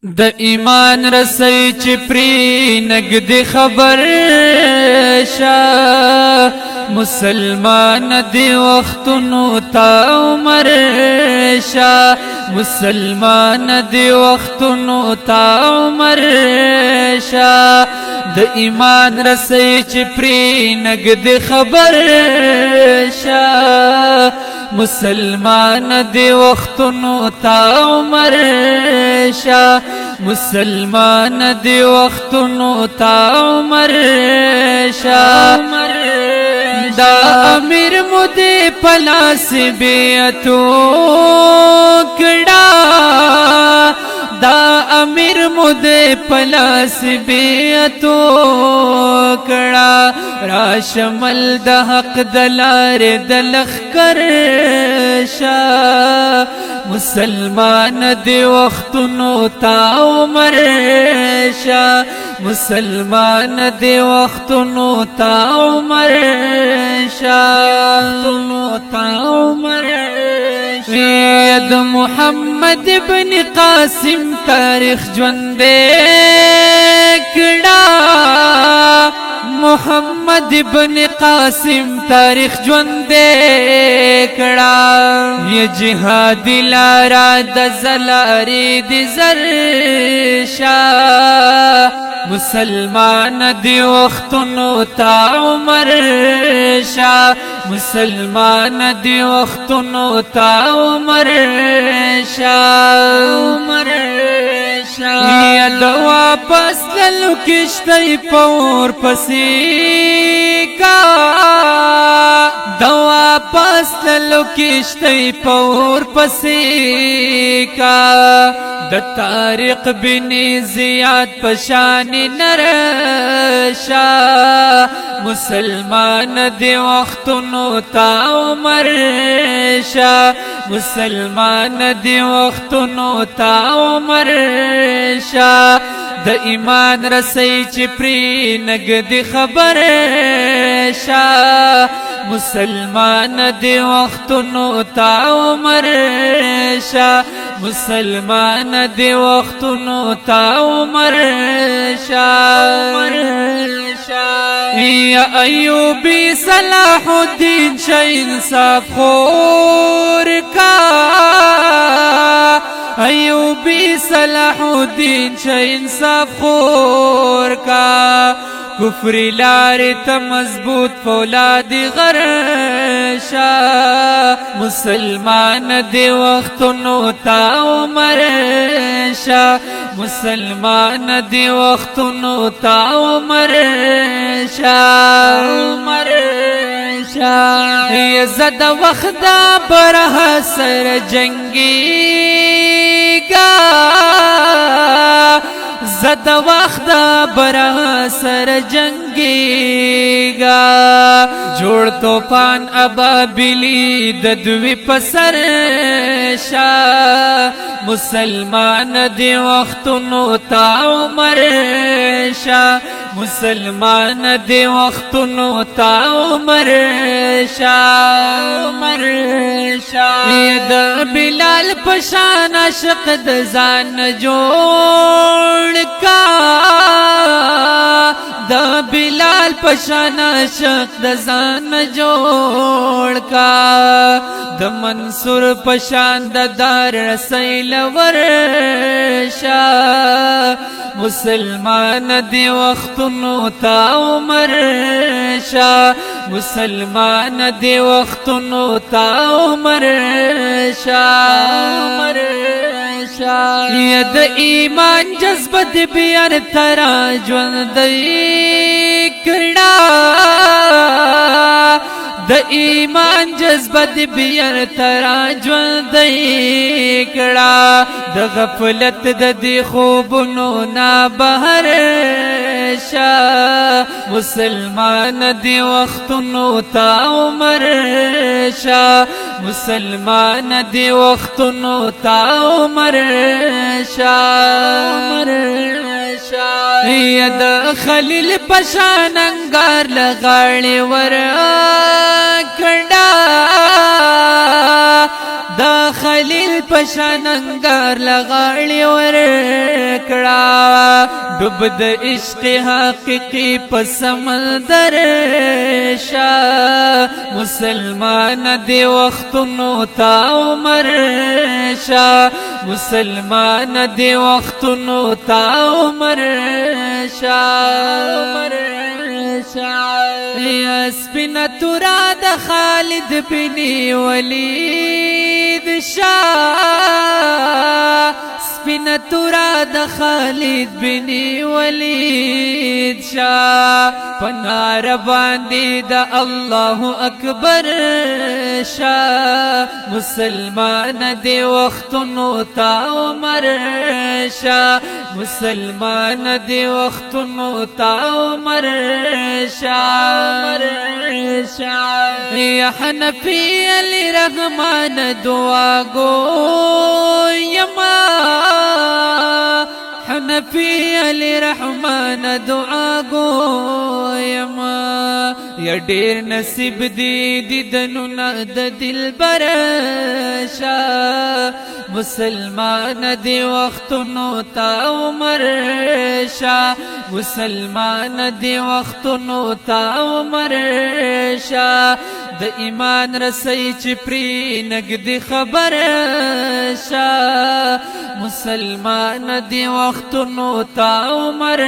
د ایمان رسۍ چې پرې نږدې خبر شه مسلمان دی وختونو تا عمر شه مسلمان دی وختونو تا عمر شه د ایمان رسۍ چې پرې نږدې خبر شه مسلمان دی وختونو تا عمر شه مسلمان دی وختونو تا عمر شه دا امیر مودی پلاس بیعتو کڑا دا امیر مودی پلاس بیعتو کڑا راشمل د حق دلار دلخ کر شا مسلمان دی وختونو تا عمر شا مسلمان دی وختونو تا عمر شا تا عمر د محمد ابن قاسم تاریخ ژوندې کړه محمد ابن قاسم تاریخ ژوندې کړه یہ جهاد لارا د زلارې د زر شاه مسلمان دی وختونو تا عمر شاه مسلمان دی وختونو تا عمر شاه یا دوا پس للو کشتی پور پسی کا دوا پس للو کشتی پور پسی کا د طارق بن زیاد پشان نرشا مسلمان دی وختونو تا عمر شا مسلمان دی وختونو تا عمر شا د ایمان رسۍ چې پرې نږدې خبر شا مسلمان دی وختونو تا عمر شا مسلمان دی وختونو تا عمر شا یا ایوبی صلاح الدین شا انصاف خور کا ایوبی صلاح الدین شا انصاف خور کا کفر لارې ته مضبوط فولاد غرشا مسلمان دی وختونو تا عمر شا مسلمان دی وختونو تا عمر شا زد وخت بره سر جنگی گا زد وخت بره سر جنگی گا جوړ توفان ابابلی د دوی پسر شا مسلمان دی وختونو تا عمر شا مسلمان دی وختونو تا عمر شا د بلال پشان عاشق د ځان جوړ کا د بلال پشان عاشق د ځان جوړ کا د منصور پشان د دار رسیل ورشا مسلمان دی وختونو تا عمر شا مسلمان دی وختونو تا عمر شا د ایمان جذبه دی بیار ترا ژوندۍ کړه د ایمان جذبه دی بیار ترا ژوندۍ کړه د غفلت د دی خوبونو نا بهر شا مسلمان دی وختونو تا عمر شا مسلمان دی وختونو تا عمر شا یا د خلیل پشان انگار لغاړي ور کړه دا خلیل پشان انگار لغاړي ور ډوب د عشق حقیقی په سمندر شا مسلمان دی وختونو تا عمر شا مسلمان دی وختونو تا عمر شا یا سپینه تورا د خالد بن ولید شاه سپینه تورا د خالد بن ولید شاه پنار باندې د الله اکبر شاه مسلمان دی وختونو تا عمر شاه مسلمان دی وختونو تا عمر شاه یا حنفی علی رحمان دعا گو یما حنفی علی رحمان دعا گو یما یا ډیر نصیب دی دیدنونه د دلبر شاه مسلمان دی وختونو تا عمر شاه مسلمان دی وختونو تا عمر شاه د ایمان رسۍ چې پری نګدي خبر شاه مسلمان دی وختونو تا عمر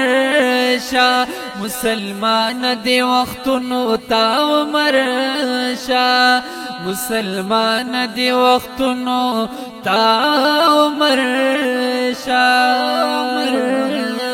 شاه مسلمان دی وختونو تا عمر شاه مسلمان دی وختونو تا عمر شاه